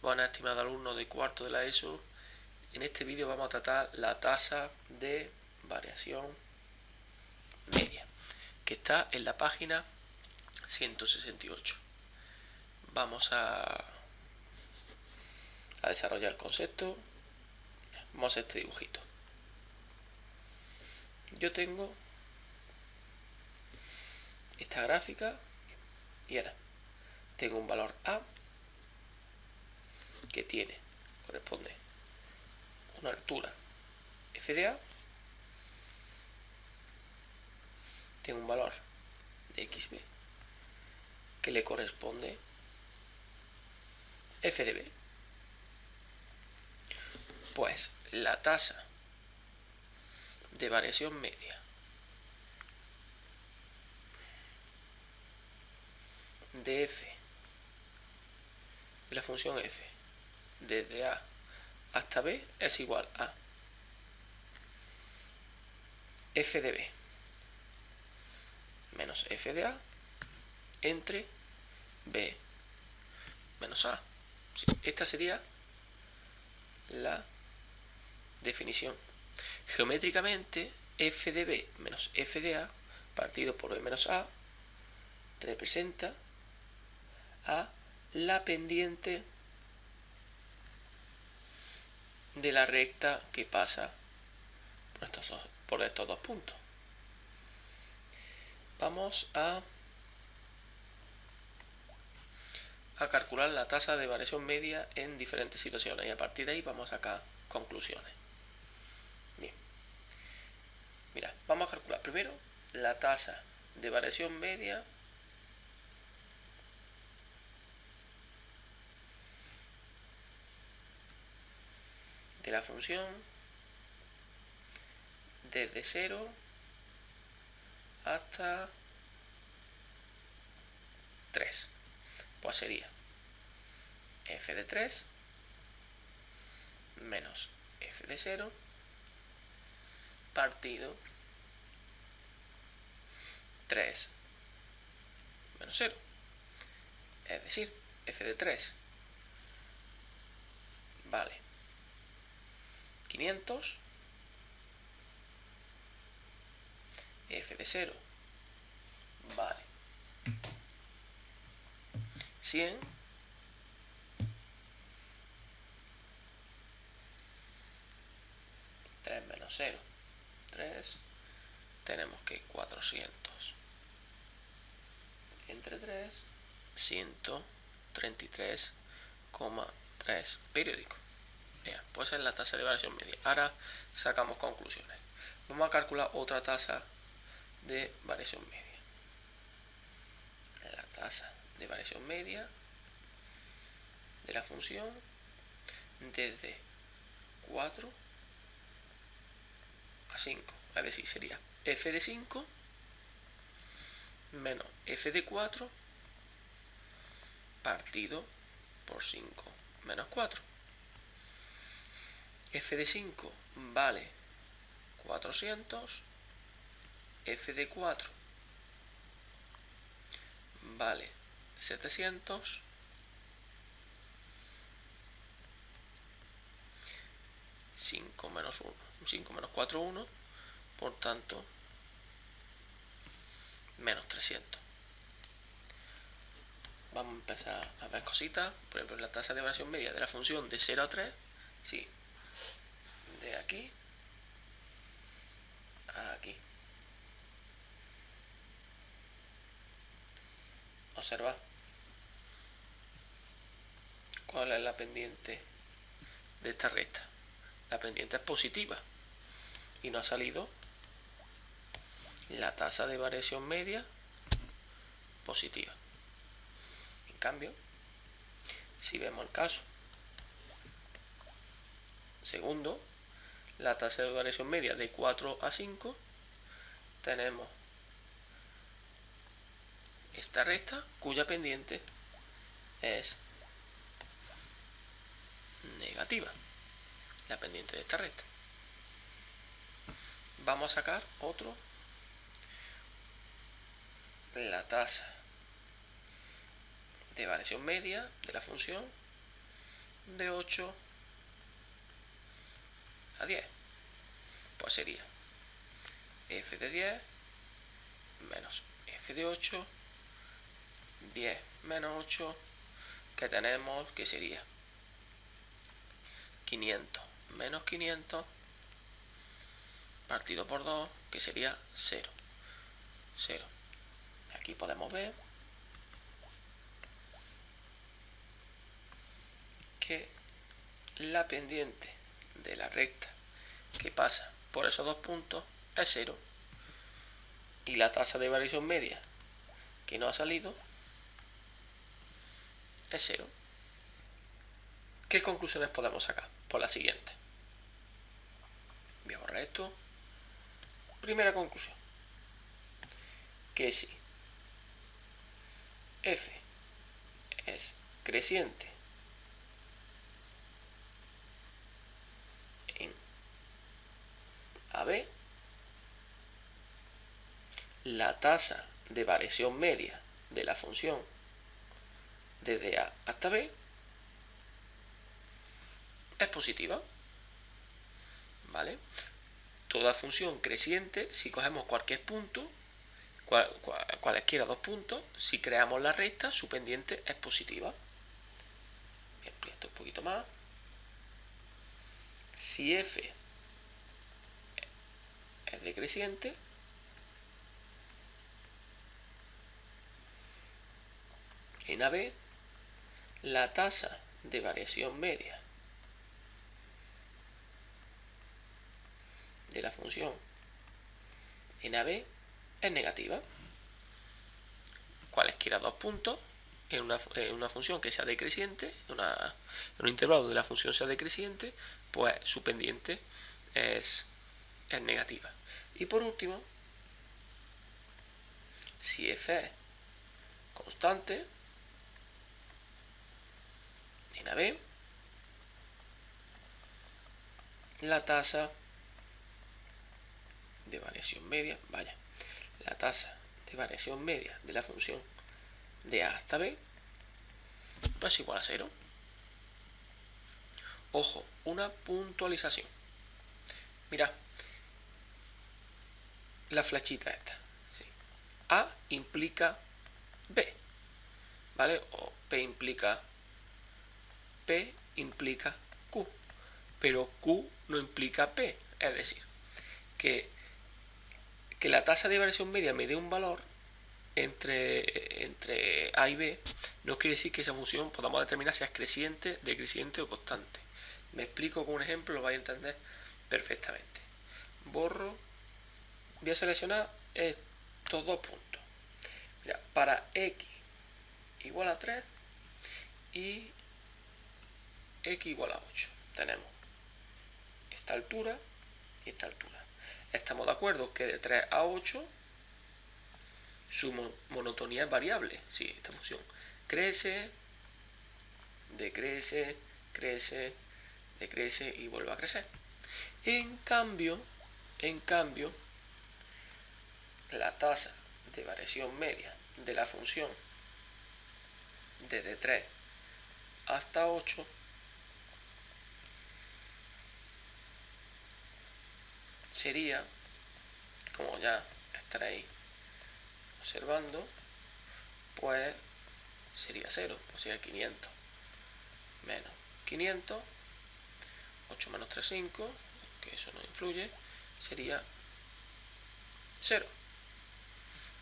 Buenas, estimado alumno de cuarto de la ESO. En este vídeo vamos a tratar la tasa de variación media, que está en la página 168. Vamos a desarrollar el concepto. Vamos a hacer este dibujito. Yo tengo esta gráfica y ahora tengo un valor A que corresponde a una altura f de A, tengo un valor de xb que le corresponde f de b. Pues la tasa de variación media de f de la función f desde a hasta b es igual a f de b menos f de a entre b menos a. Sí, esta sería la definición. Geométricamente, f de b menos f de a partido por b menos a representa a la pendiente de la recta que pasa por estos dos puntos. Vamos a calcular la tasa de variación media en diferentes situaciones y a partir de ahí vamos a sacar conclusiones. Bien, mira, vamos a calcular primero la tasa de variación media de la función desde 0 hasta 3. Pues sería f de 3 menos f de 0 partido 3 menos 0. Es decir, f de 3 vale 500, f de 0 vale 100, menos 0, 3, tenemos que 400 entre 3, 133,3 periódico. Bien, pues es la tasa de variación media. Ahora sacamos conclusiones. Vamos a calcular otra tasa de variación media. La tasa de variación media de la función desde 4 a 5. Es decir, sería f de 5 menos f de 4 partido por 5 menos 4. F de 5 vale 400, f de 4 vale 700, 5 menos 1, 5 menos 4, 1, por tanto menos 300. Vamos a empezar a ver cositas. Por ejemplo, la tasa de variación media de la función de 0 a 3, sí, de aquí a aquí. Observa cuál es la pendiente de esta recta. La pendiente es positiva y nos ha salido la tasa de variación media positiva. En cambio, si vemos el caso segundo, la tasa de variación media de 4 a 5, tenemos esta recta cuya pendiente es negativa, la pendiente de esta recta. Vamos a sacar otro, la tasa de variación media de la función de 8 a 10. Pues sería f de 10 menos f de 8, 10 menos 8, que tenemos que sería 500 menos 500 partido por 2, que sería 0. 0. Aquí podemos ver que la pendiente de la recta que pasa por esos dos puntos es 0. Y la tasa de variación media que no ha salido es 0. ¿Qué conclusiones podemos sacar? Pues la siguiente. Voy a borrar esto. Primera conclusión. Que si f es creciente en AB, la tasa de variación media de la función desde A hasta B es positiva, ¿vale? Toda función creciente, si cogemos cualquier punto, cualesquiera dos puntos, si creamos la recta, su pendiente es positiva. Voy a ampliar esto un poquito más. Si f es decreciente, en AB, la tasa de variación media de la función en AB es negativa. Cualesquiera dos puntos en una función que sea decreciente, en un intervalo donde la función sea decreciente, pues su pendiente es negativa. Y por último, si f es constante en AB, la tasa de variación media, la tasa de variación media de la función de A hasta B, pues igual a 0. Ojo, una puntualización. Mirad, la flechita esta. ¿Sí? A implica B, ¿vale? O P implica Q, pero Q no implica P. Es decir, que la tasa de variación media me dé un valor entre A y B, no quiere decir que esa función podamos determinar si es creciente, decreciente o constante. Me explico con un ejemplo, lo vais a entender perfectamente. Borro, voy a seleccionar estos dos puntos. Mira, para x igual a 3 y x igual a 8 tenemos esta altura y esta altura. Estamos de acuerdo que de 3 a 8 su monotonía es variable. Sí, esta función crece, decrece, crece, decrece y vuelve a crecer. En cambio, la tasa de variación media de la función desde 3 hasta 8 sería, como ya estaréis observando, pues sería 0, pues sería 500 menos 500, 8 menos 3, 5, que eso no influye, sería 0.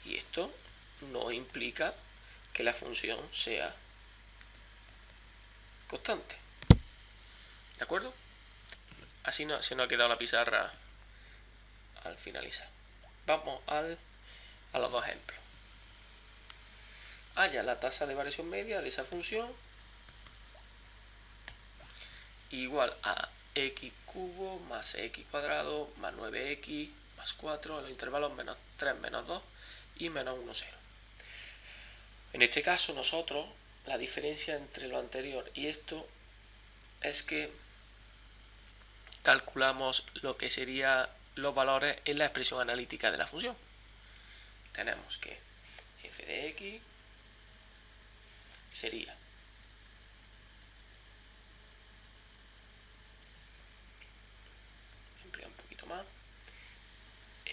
Y esto no implica que la función sea constante. ¿De acuerdo? Así se nos ha quedado la pizarra al finalizar. Vamos a los dos ejemplos. Haya la tasa de variación media de esa función igual a x cubo más x cuadrado más 9x más 4 en los intervalos menos 3 menos 2 y menos 1, 0. En este caso nosotros, la diferencia entre lo anterior y esto es que calculamos lo que serían los valores en la expresión analítica de la función. Tenemos que f de x sería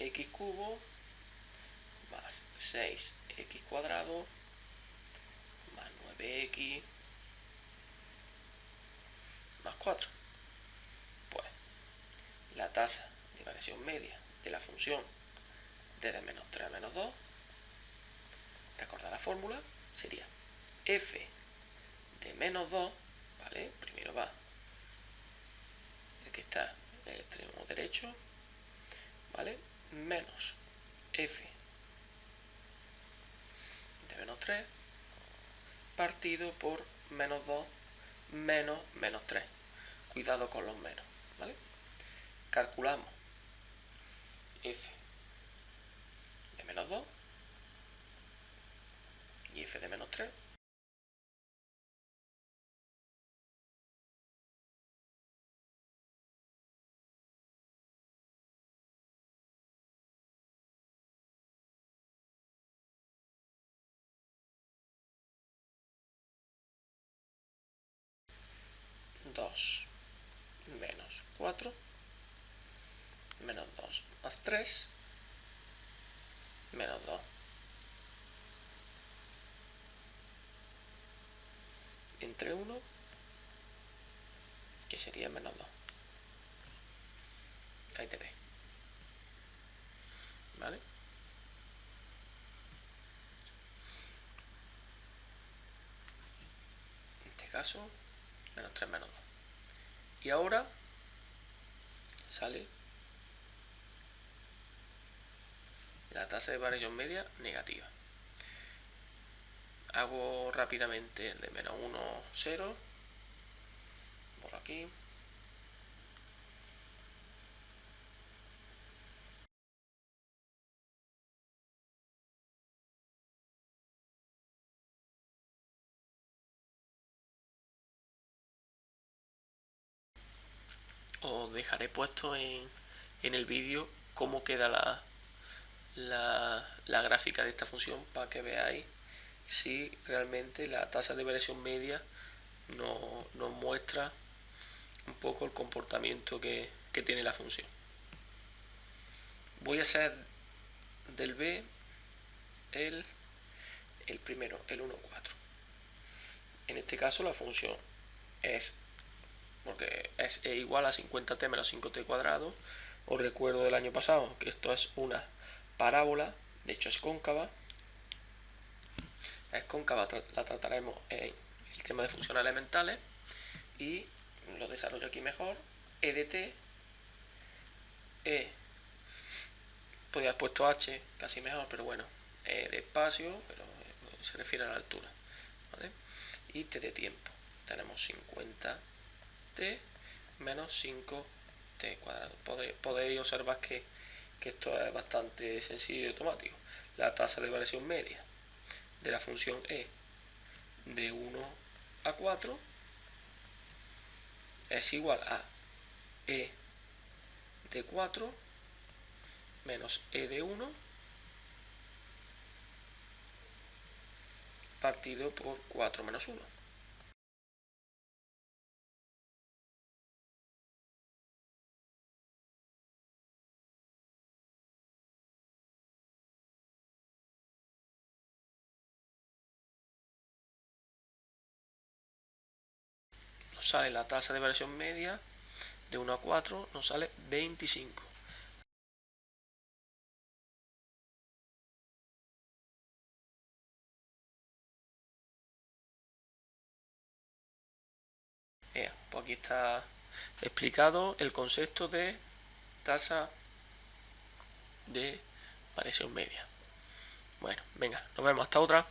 x cubo más 6x cuadrado más 9x más 4. Pues la tasa de variación media de la función desde menos 3 a menos 2, recordad la fórmula, sería f de menos 2, ¿vale? Primero va el que está en el extremo derecho, ¿vale? Menos f de menos 3 partido por menos 2 menos menos 3. Cuidado con los menos, ¿vale? Calculamos f de menos 2 y f de menos 3. Dos menos 4 menos 2 más 3 menos 2 entre 1, que sería menos 2. Ahí tenéis, ¿vale? En este caso, menos 3 menos 2. Y ahora sale la tasa de variación media negativa. Hago rápidamente el de menos 1, 0. Por aquí. Os dejaré puesto en el vídeo cómo queda la gráfica de esta función para que veáis si realmente la tasa de variación media nos muestra un poco el comportamiento que tiene la función. Voy a hacer del b el primero, el 1, 4. En este caso la función es, porque es igual a 50t menos 5t cuadrado. Os recuerdo del año pasado que esto es una parábola, de hecho es cóncava. La cóncava la trataremos en el tema de funciones elementales y lo desarrollo aquí mejor. E de t, podría haber puesto h, casi mejor, pero bueno, de espacio, pero se refiere a la altura, ¿vale? Y t de tiempo, tenemos 50t menos 5t cuadrado. Podéis observar que esto es bastante sencillo y automático. La tasa de variación media de la función e de 1 a 4 es igual a e de 4 menos e de 1 partido por 4 menos 1. Nos sale la tasa de variación media de 1 a 4, nos sale 25. Pues aquí está explicado el concepto de tasa de variación media. Bueno, venga, nos vemos hasta otra.